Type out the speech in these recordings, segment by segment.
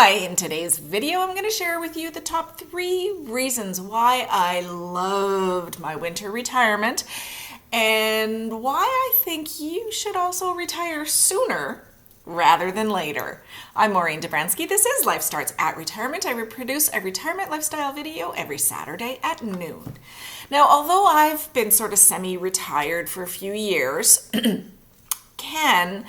Hi, in today's video I'm going to share with you the top 3 reasons why I loved my winter retirement and why I think you should also retire sooner rather than later. I'm Maureen Dobransky. This is Life Starts at Retirement. I reproduce a retirement lifestyle video every Saturday at noon. Now, although I've been sort of semi-retired for a few years, Ken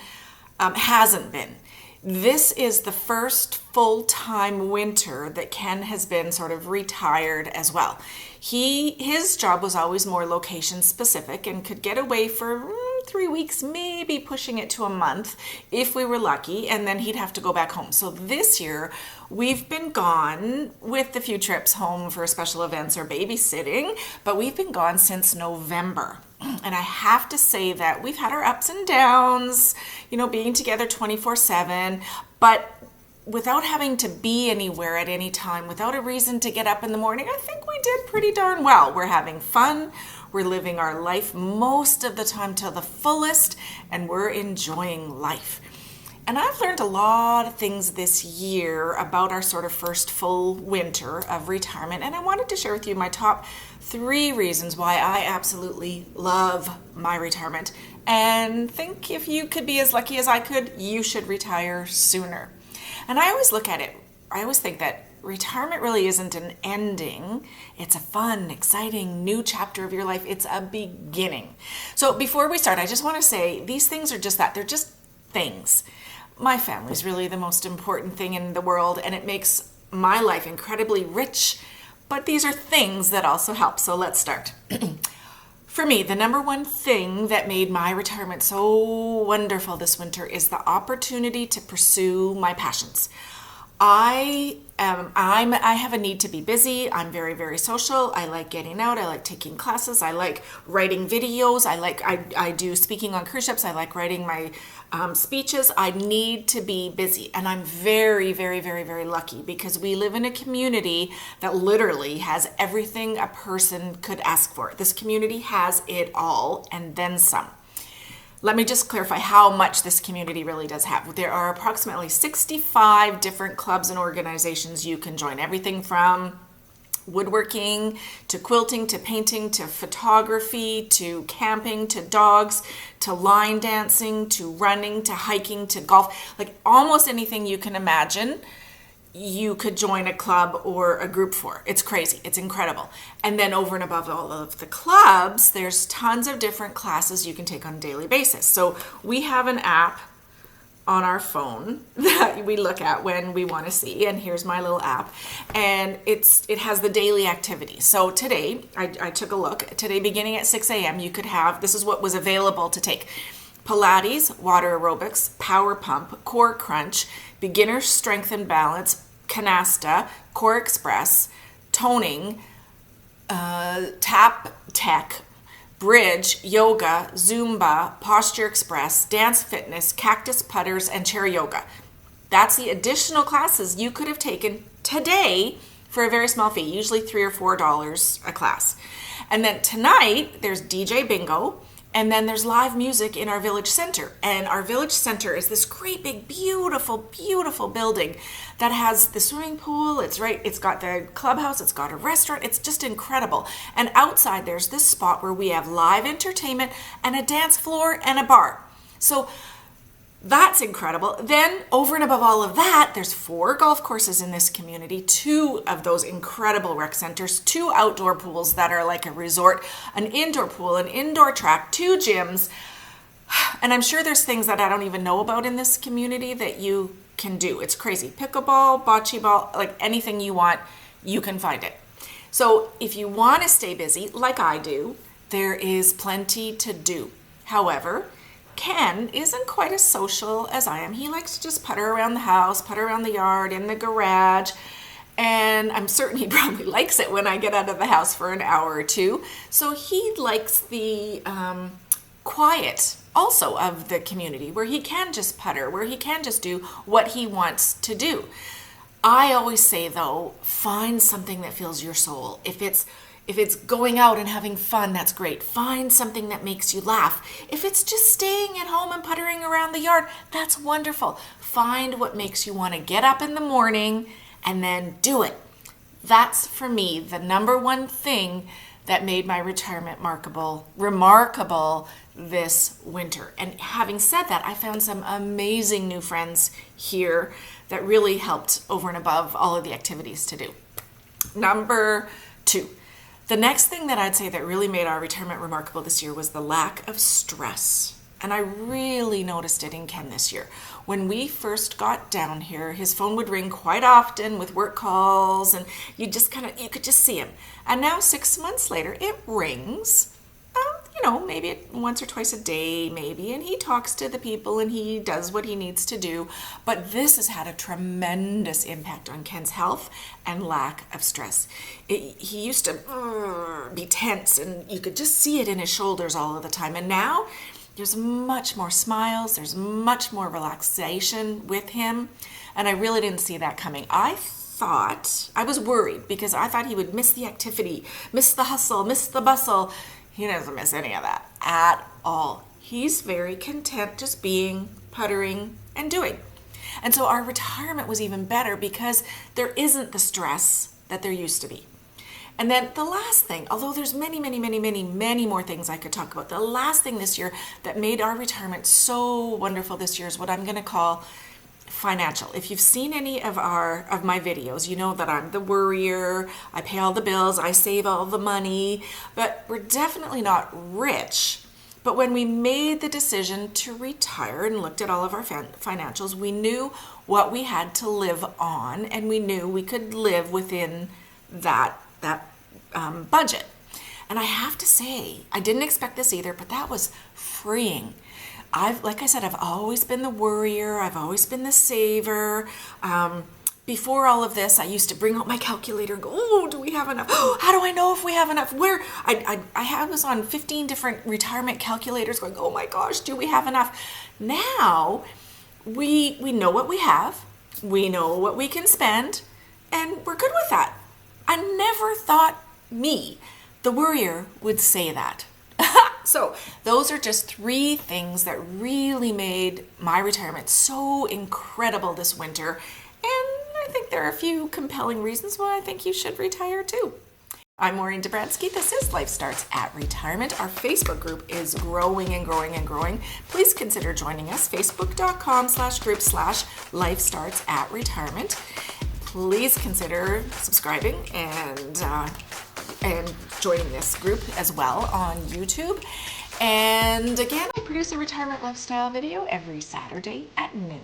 hasn't been. This is the first full-time winter that Ken has been sort of retired as well. His job was always more location specific and could get away for 3 weeks, maybe pushing it to a month if we were lucky, and then he'd have to go back home. So this year we've been gone with a few trips home for special events or babysitting, but we've been gone since November. And I have to say that we've had our ups and downs, being together 24/7, but without having to be anywhere at any time, without a reason to get up in the morning, I think we did pretty darn well. We're having fun, we're living our life most of the time to the fullest, and we're enjoying life. And I've learned a lot of things this year about our sort of first full winter of retirement, and I wanted to share with you my top 3 reasons why I absolutely love my retirement and think if you could be as lucky as I could, you should retire sooner. And I always think that retirement really isn't an ending. It's a fun, exciting new chapter of your life. It's a beginning. So before we start, I just want to say these things are just that. They're just things. My family is really the most important thing in the world, and it makes my life incredibly rich, but these are things that also help. So let's start. For me, the number one thing that made my retirement so wonderful this winter is the opportunity to pursue my passions. I have a need to be busy. I'm very, very social. I like getting out. I like taking classes. I like writing videos. I do speaking on cruise ships. I like writing my speeches. I need to be busy. And I'm very, very, very, very lucky because we live in a community that literally has everything a person could ask for. This community has it all and then some. Let me just clarify how much this community really does have. There are approximately 65 different clubs and organizations you can join. Everything from woodworking, to quilting, to painting, to photography, to camping, to dogs, to line dancing, to running, to hiking, to golf. Like almost anything you can imagine, you could join a club or a group for. It's crazy. It's incredible. And then over and above all of the clubs, there's tons of different classes you can take on a daily basis. So we have an app on our phone that we look at when we want to see, and here's my little app, and it has the daily activities. So today, I took a look. Today, beginning at 6 a.m., you could have, this is what was available to take: Pilates, water aerobics, power pump, core crunch, beginner strength and balance, canasta, core express, toning, tap tech, bridge, yoga, Zumba, posture express, dance fitness, cactus putters, and chair yoga. That's the additional classes you could have taken today for a very small fee, usually $3 or $4 a class. And then tonight, there's DJ bingo, and then there's live music in our village center. And our village center is this great big, beautiful, beautiful building that has the swimming pool. It's got the clubhouse, it's got a restaurant. It's just incredible. And outside there's this spot where we have live entertainment and a dance floor and a bar. So that's incredible. Then over and above all of that, there's 4 golf courses in this community, 2 of those incredible rec centers, 2 outdoor pools that are like a resort, an indoor pool, an indoor track, 2 gyms. And I'm sure there's things that I don't even know about in this community that you can do. It's crazy. Pickleball, bocce ball, like anything you want, you can find it. So if you want to stay busy, like I do, there is plenty to do. However, Ken isn't quite as social as I am. He likes to just putter around the house, putter around the yard, in the garage, and I'm certain he probably likes it when I get out of the house for an hour or 2. So he likes the quiet also of the community where he can just putter, where he can just do what he wants to do. I always say though, find something that fills your soul. If If it's going out and having fun, that's great. Find something that makes you laugh. If it's just staying at home and puttering around the yard, that's wonderful. Find what makes you want to get up in the morning and then do it. That's, for me, the number one thing that made my retirement remarkable this winter. And having said that, I found some amazing new friends here that really helped over and above all of the activities to do. Number 2. The next thing that I'd say that really made our retirement remarkable this year was the lack of stress. And I really noticed it in Ken this year. When we first got down here, his phone would ring quite often with work calls, and you could just see him. And now 6 months later, it rings, maybe once or twice a day, maybe, and he talks to the people and he does what he needs to do. But this has had a tremendous impact on Ken's health and lack of stress. He used to be tense, and you could just see it in his shoulders all of the time. And now there's much more smiles, there's much more relaxation with him, and I really didn't see that coming. I was worried because I thought he would miss the activity, miss the hustle, miss the bustle. He doesn't miss any of that at all. He's very content just being, puttering, and doing. And so our retirement was even better because there isn't the stress that there used to be. And then the last thing, although there's many more things I could talk about, the last thing this year that made our retirement so wonderful this year is what I'm going to call financial. If you've seen any of my videos, you know that I'm the worrier. I pay all the bills, I save all the money, but we're definitely not rich. But when we made the decision to retire and looked at all of our financials, we knew what we had to live on, and we knew we could live within that budget. And I have to say, I didn't expect this either, but that was freeing. Like I said, I've always been the worrier. I've always been the saver. Before all of this, I used to bring out my calculator and go, oh, do we have enough? Oh, how do I know if we have enough? I was on 15 different retirement calculators going, oh my gosh, do we have enough? Now, we know what we have. We know what we can spend, and we're good with that. I never thought me, the worrier, would say that. So those are just 3 things that really made my retirement so incredible this winter. And I think there are a few compelling reasons why I think you should retire too. I'm Maureen Dobransky. This is Life Starts at Retirement. Our Facebook group is growing and growing and growing. Please consider joining us, facebook.com/group/Life Starts at Retirement. Please consider subscribing and joining this group as well on YouTube. And again, I produce a retirement lifestyle video every Saturday at noon.